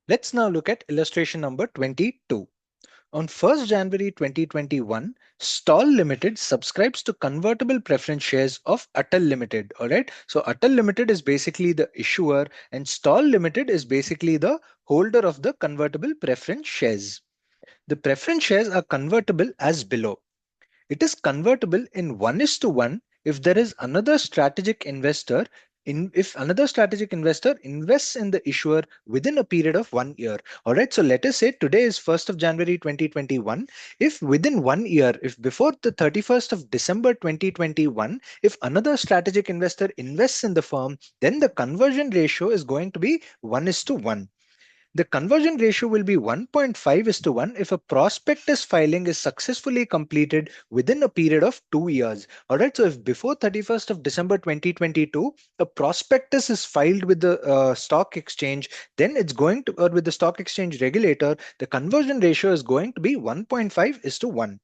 Let's now look at illustration number 22. On 1st January 2021, Stall Limited subscribes to convertible preference shares of Atal Limited. All right. So Atal Limited is basically the issuer and Stall Limited is basically the holder of the convertible preference shares. The preference shares are convertible as below. It is convertible in 1:1 if there is another strategic investor if another strategic investor invests in the issuer within a period of 1 year. All right. So let us say today is 1st of January 2021. If within 1 year, if before the 31st of December 2021, if another strategic investor invests in the firm, then the conversion ratio is going to be 1:1. The conversion ratio will be 1.5:1 if a prospectus filing is successfully completed within a period of 2 years. All right. So if before 31st of December 2022, a prospectus is filed with the stock exchange, then it's going to, or with the stock exchange regulator, the conversion ratio is going to be 1.5:1.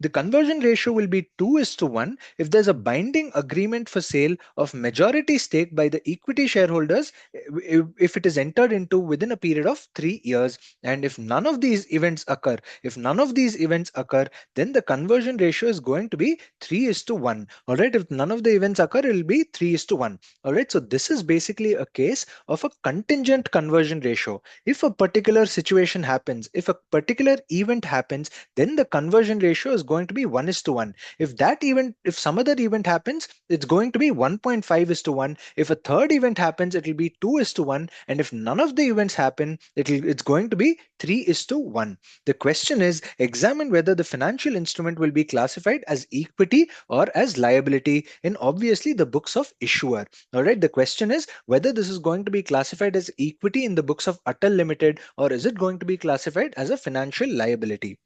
The conversion ratio will be 2:1 if there's a binding agreement for sale of majority stake by the equity shareholders if it is entered into within a period of 3 years. And if none of these events occur, then the conversion ratio is going to be 3:1. All right. If none of the events occur, it will be 3:1. All right. So this is basically a case of a contingent conversion ratio. If a particular situation happens, if a particular event happens, then the conversion ratio is going to be 1:1. If some other event happens, it's going to be 1.5:1. If a third event happens, it will be 2:1. And if none of the events happen, it's going to be 3:1. The question is, examine whether the financial instrument will be classified as equity or as liability in obviously the books of issuer. All right. The question is whether this is going to be classified as equity in the books of Atal Limited or is it going to be classified as a financial liability.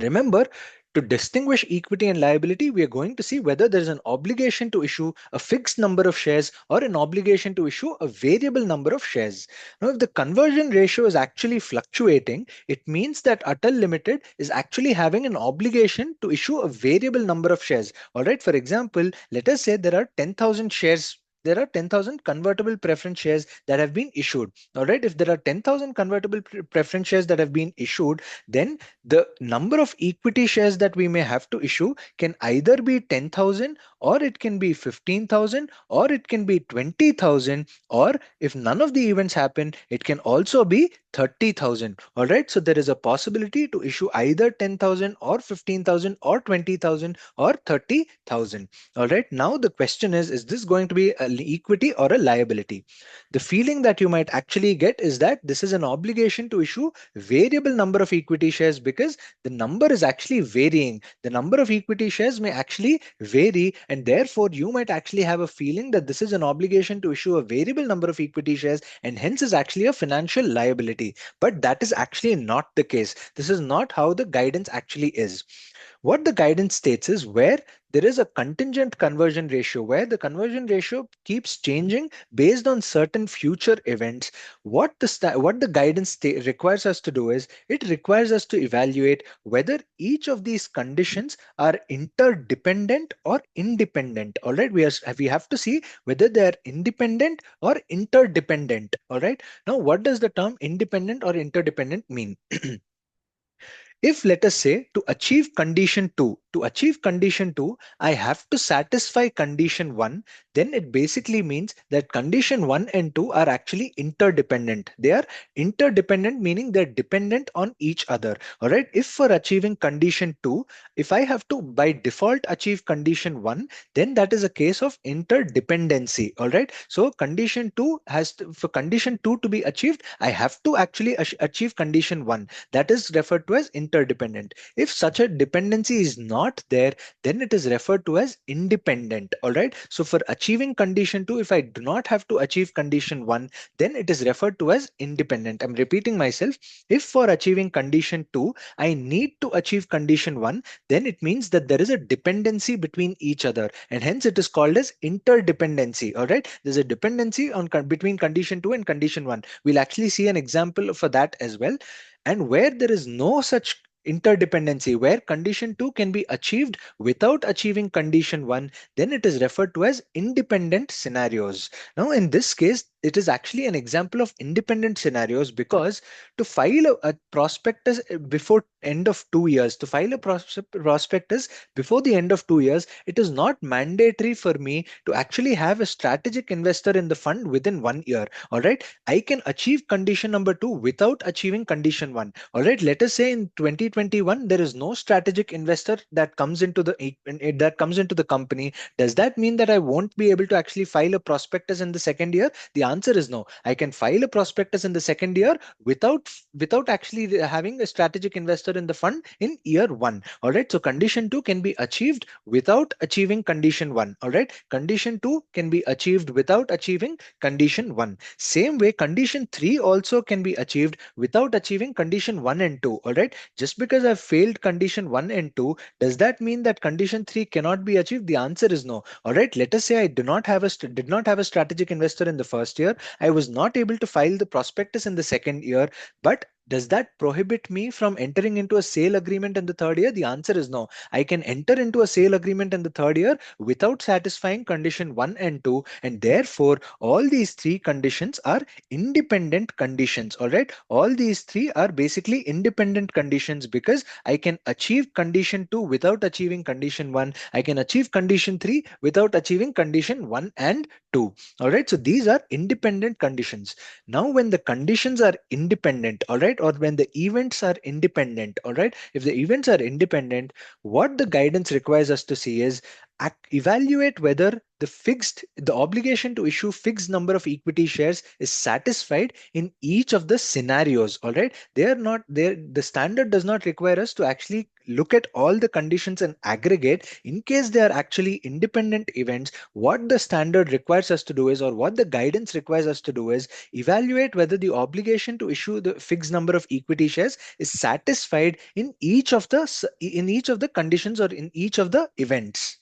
Remember, to distinguish equity and liability, we are going to see whether there is an obligation to issue a fixed number of shares or an obligation to issue a variable number of shares. Now, if the conversion ratio is actually fluctuating, it means that Atal Limited is actually having an obligation to issue a variable number of shares. All right. For example, let us say there are 10,000 shares. There are 10,000 convertible preference shares that have been issued. All right. If there are 10,000 convertible preference shares that have been issued, then the number of equity shares that we may have to issue can either be 10,000 or it can be 15,000 or it can be 20,000, or if none of the events happen, it can also be 30,000. All right. So there is a possibility to issue either 10,000 or 15,000 or 20,000 or 30,000. All right. Now the question is this going to be an equity or a liability? The feeling that you might actually get is that this is an obligation to issue variable number of equity shares because the number is actually varying. The number of equity shares may actually vary, and therefore you might actually have a feeling that this is an obligation to issue a variable number of equity shares and hence is actually a financial liability. But that is actually not the case. This is not how the guidance actually is. What the guidance states is where there is a contingent conversion ratio, where the conversion ratio keeps changing based on certain future events. What the guidance requires us to do is it requires us to evaluate whether each of these conditions are interdependent or independent. All right, we have to see whether they are independent or interdependent. All right. Now, what does the term independent or interdependent mean? If let us say to achieve condition 2, I have to satisfy condition 1, then it basically means that condition 1 and 2 are actually interdependent. They are interdependent, meaning they're dependent on each other. All right. If for achieving condition 2, if I have to by default achieve condition 1, then that is a case of interdependency. All right. So for condition 2 to be achieved, I have to actually achieve condition 1. That is referred to as interdependent. If such a dependency is not there, then it is referred to as independent. All right. So for achieving condition 2, if I do not have to achieve condition 1, then it is referred to as independent. I'm repeating myself. If for achieving condition 2, I need to achieve condition 1, then it means that there is a dependency between each other, and hence it is called as interdependency. All right. There's a dependency between condition 2 and condition 1. We'll actually see an example for that as well. And where there is no such interdependency where condition 2 can be achieved without achieving condition 1, then it is referred to as independent scenarios. Now, in this case, it is actually an example of independent scenarios because to file a prospectus before end of 2 years, to file a prospectus before the end of 2 years, it is not mandatory for me to actually have a strategic investor in the fund within 1 year. All right, I can achieve condition number 2 without achieving condition 1. All right, let us say in 2021 there is no strategic investor that comes into the company. Does that mean that I won't be able to actually file a prospectus in the second year? The answer is no. I can file a prospectus in the second year without actually having a strategic investor in the fund in year 1. All right, so condition 2 can be achieved without achieving condition 1. All right, condition 2 can be achieved without achieving condition 1. Same way, condition 3 also can be achieved without achieving condition 1 and 2. All right, just because I've failed condition 1 and 2, does that mean that condition 3 cannot be achieved? The answer is no. All right, let us say I did not have a strategic investor in the first year. I was not able to file the prospectus in the second year, but does that prohibit me from entering into a sale agreement in the third year? The answer is no. I can enter into a sale agreement in the third year without satisfying condition 1 and 2, and therefore all these three conditions are independent conditions. All right, all these three are basically independent conditions because I can achieve condition 2 without achieving condition 1. I can achieve condition 3 without achieving condition 1 and 2. All right, so these are independent conditions. Now, when the conditions are independent, all right, or when the events are independent, all right, if the events are independent, what the guidance requires us to see is evaluate whether the obligation to issue fixed number of equity shares is satisfied in each of the scenarios. All right, they are not there. The standard does not require us to actually look at all the conditions and aggregate. In case they are actually independent events, what the standard requires us to do is, or what the guidance requires us to do is, evaluate whether the obligation to issue the fixed number of equity shares is satisfied in each of the conditions or in each of the events.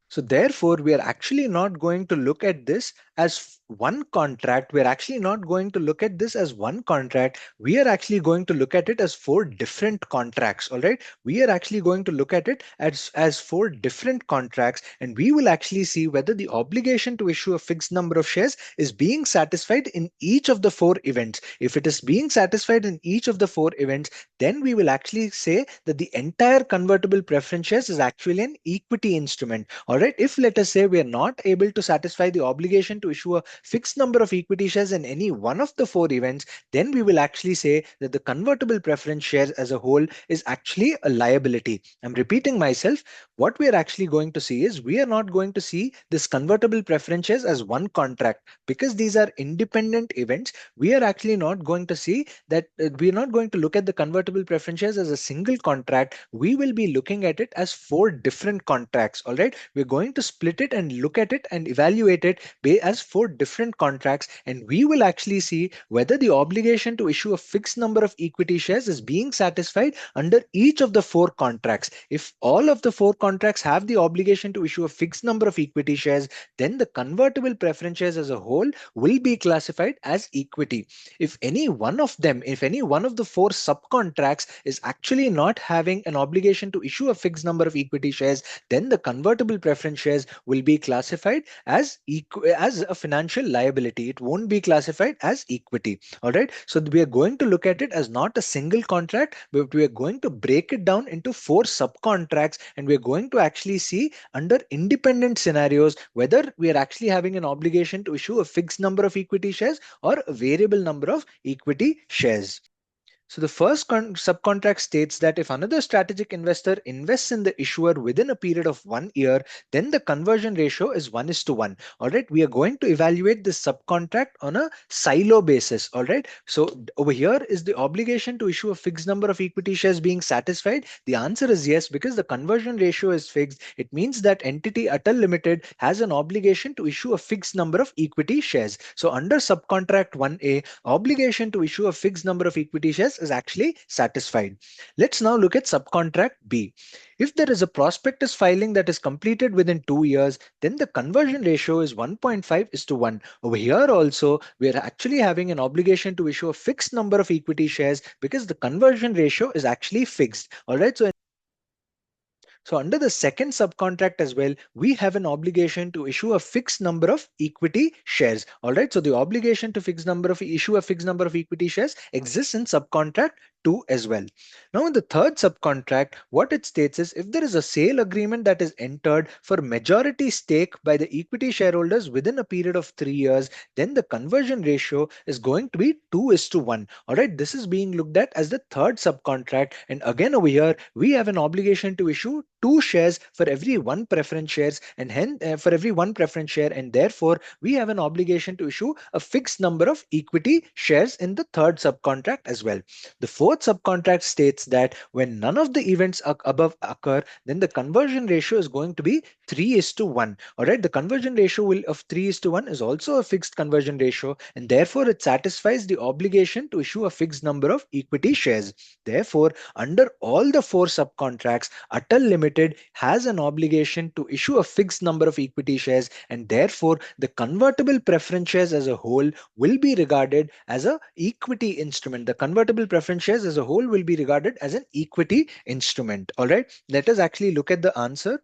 So therefore, we are actually not going to look at this as one contract. We're actually not going to look at this as one contract. We are actually going to look at it as four different contracts. All right. We are actually going to look at it as four different contracts, and we will actually see whether the obligation to issue a fixed number of shares is being satisfied in each of the four events. If it is being satisfied in each of the four events, then we will actually say that the entire convertible preference shares is actually an equity instrument. All right. If let us say we are not able to satisfy the obligation to issue a fixed number of equity shares in any one of the four events, then we will actually say that the convertible preference shares as a whole is actually a liability. I'm repeating myself. What we are actually going to see is we are not going to see this convertible preference shares as one contract because these are independent events. We are actually not going to see that we are not going to look at the convertible preference shares as a single contract. We will be looking at it as four different contracts. All right, we're going to split it and look at it and evaluate it as four different contracts, and we will actually see whether the obligation to issue a fixed number of equity shares is being satisfied under each of the four contracts. If all of the four contracts have the obligation to issue a fixed number of equity shares, then the convertible preference shares as a whole will be classified as equity. If any one of the four subcontracts is actually not having an obligation to issue a fixed number of equity shares, then the convertible preference shares will be classified as a financial liability. It won't be classified as equity. All right. So we are going to look at it as not a single contract, but we are going to break it down into four subcontracts, and we are going to actually see under independent scenarios whether we are actually having an obligation to issue a fixed number of equity shares or a variable number of equity shares. So the first subcontract states that if another strategic investor invests in the issuer within a period of 1 year, then the conversion ratio is 1:1. All right, we are going to evaluate this subcontract on a silo basis. All right, so over here is the obligation to issue a fixed number of equity shares being satisfied? The answer is yes, because the conversion ratio is fixed. It means that entity Atal Limited has an obligation to issue a fixed number of equity shares. So under subcontract 1A, obligation to issue a fixed number of equity shares is actually satisfied. Let's now look at subcontract B. If there is a prospectus filing that is completed within 2 years, then the conversion ratio is 1.5 is to 1. Over here also, we are actually having an obligation to issue a fixed number of equity shares because the conversion ratio is actually fixed. All right. So under the second subcontract as well, we have an obligation to issue a fixed number of equity shares. All right. So the obligation to fixed number of issue a fixed number of equity shares exists in subcontract 2 as well. Now in the third subcontract, what it states is if there is a sale agreement that is entered for majority stake by the equity shareholders within a period of 3 years, then the conversion ratio is going to be 2 is to 1. All right. This is being looked at as the third subcontract. And again over here, we have an obligation to issue two shares for every one preference shares and hence for every one preference share, and therefore we have an obligation to issue a fixed number of equity shares in the third subcontract as well. The fourth subcontract states that when none of the events above occur, then the conversion ratio is going to be 3 is to 1. All right, the conversion ratio will of 3 is to 1 is also a fixed conversion ratio, and therefore it satisfies the obligation to issue a fixed number of equity shares. Therefore, under all the four subcontracts, Atal Limited has an obligation to issue a fixed number of equity shares, and therefore the convertible preference shares as a whole will be regarded as a equity instrument. The convertible preference shares as a whole will be regarded as an equity instrument. All right, let us actually look at the answer.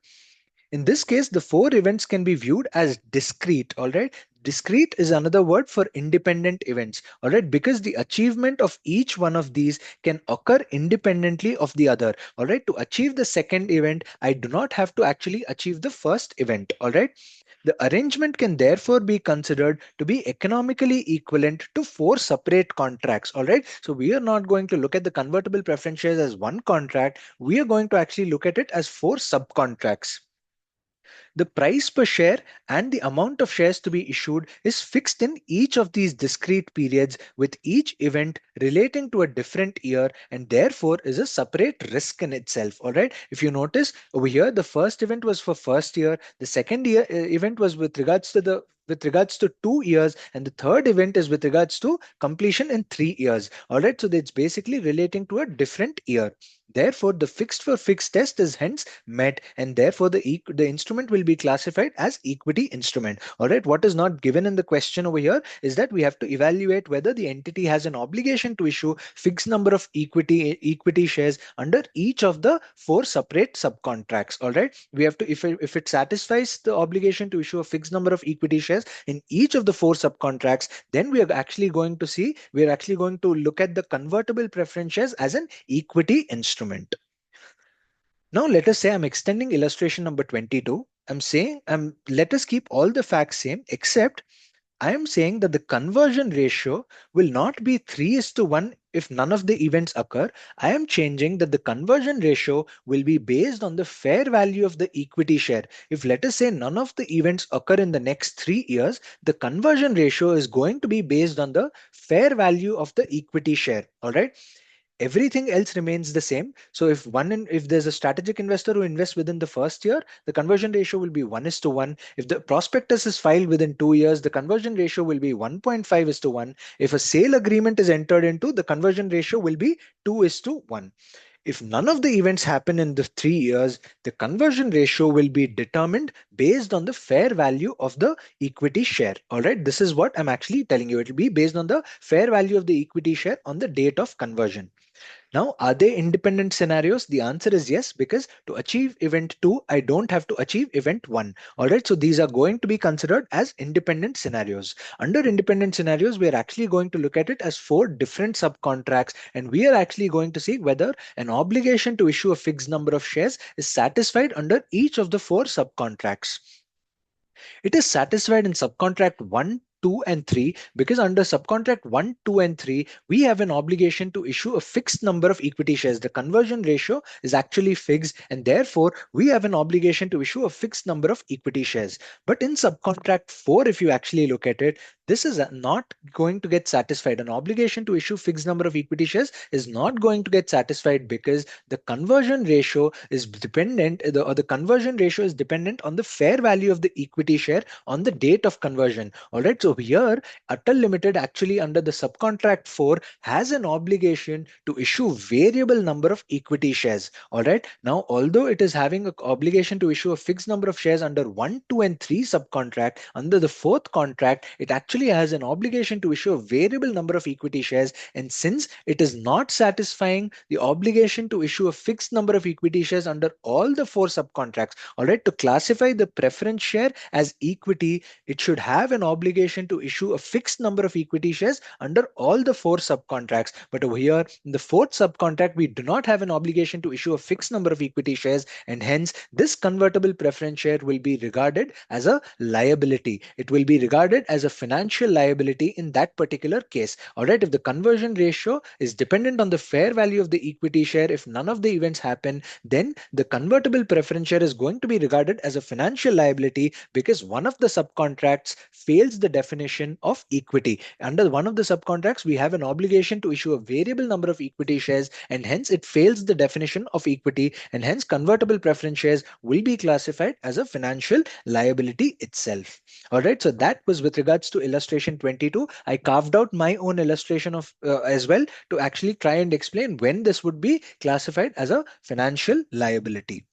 In this case, the four events can be viewed as discrete. All right. Discrete is another word for independent events. All right. Because the achievement of each one of these can occur independently of the other. All right. To achieve the second event, I do not have to actually achieve the first event. All right. The arrangement can therefore be considered to be economically equivalent to four separate contracts. All right. So we are not going to look at the convertible preference shares as one contract. We are going to actually look at it as four subcontracts. The price per share and the amount of shares to be issued is fixed in each of these discrete periods, with each event relating to a different year and therefore is a separate risk in itself. All right. If you notice over here, the first event was for first year, the second year event was with regards to 2 years, and the third event is with regards to completion in 3 years. All right. So it's basically relating to a different year. Therefore, the fixed for fixed test is hence met, and therefore the instrument will be classified as equity instrument. All right, what is not given in the question over here is that we have to evaluate whether the entity has an obligation to issue fixed number of equity shares under each of the four separate subcontracts. All right, we have to, if it satisfies the obligation to issue a fixed number of equity shares in each of the four subcontracts, then we are actually going to look at the convertible preference shares as an equity instrument. Now let us say I'm extending illustration number 22. I'm saying let us keep all the facts same, except I am saying that the conversion ratio will not be 3 is to 1 if none of the events occur. I am changing that the conversion ratio will be based on the fair value of the equity share. If let us say none of the events occur in the next 3 years, the conversion ratio is going to be based on the fair value of the equity share. All right. Everything else remains the same. So if there's a strategic investor who invests within the first year, the conversion ratio will be 1 is to 1. If the prospectus is filed within 2 years, the conversion ratio will be 1.5 is to 1. If a sale agreement is entered into, the conversion ratio will be 2 is to 1. If none of the events happen in the 3 years, the conversion ratio will be determined based on the fair value of the equity share. All right, this is what I'm actually telling you. It will be based on the fair value of the equity share on the date of conversion. Now, are they independent scenarios? The answer is yes, because to achieve event 2, I don't have to achieve event 1. All right, so these are going to be considered as independent scenarios. Under independent scenarios, we are actually going to look at it as four different subcontracts, and we are actually going to see whether an obligation to issue a fixed number of shares is satisfied under each of the four subcontracts. It is satisfied in subcontract 1, 2, and 3 because under subcontract 1, 2, and 3, we have an obligation to issue a fixed number of equity shares. The conversion ratio is actually fixed, and therefore we have an obligation to issue a fixed number of equity shares. But in subcontract 4, if you actually look at it, this is not going to get satisfied. An obligation to issue fixed number of equity shares is not going to get satisfied because the conversion ratio is dependent, or the conversion ratio is dependent on the fair value of the equity share on the date of conversion. All right. So here, Atal Limited actually under the subcontract 4 has an obligation to issue variable number of equity shares. All right. Now, although it is having an obligation to issue a fixed number of shares under 1, 2, and 3 subcontract, under the fourth contract, it actually has an obligation to issue a variable number of equity shares. And since it is not satisfying the obligation to issue a fixed number of equity shares under all the four subcontracts, all right, to classify the preference share as equity, it should have an obligation to issue a fixed number of equity shares under all the four subcontracts. But over here, in the fourth subcontract, we do not have an obligation to issue a fixed number of equity shares, and hence this convertible preference share will be regarded as a liability. It will be regarded as a financial liability in that particular case. All right, if the conversion ratio is dependent on the fair value of the equity share, if none of the events happen, then the convertible preference share is going to be regarded as a financial liability because one of the subcontracts fails the definition of equity. Under one of the subcontracts, we have an obligation to issue a variable number of equity shares, and hence it fails the definition of equity, and hence convertible preference shares will be classified as a financial liability itself. All right, so that was with regards to illustration 22. I carved out my own illustration of as well to actually try and explain when this would be classified as a financial liability.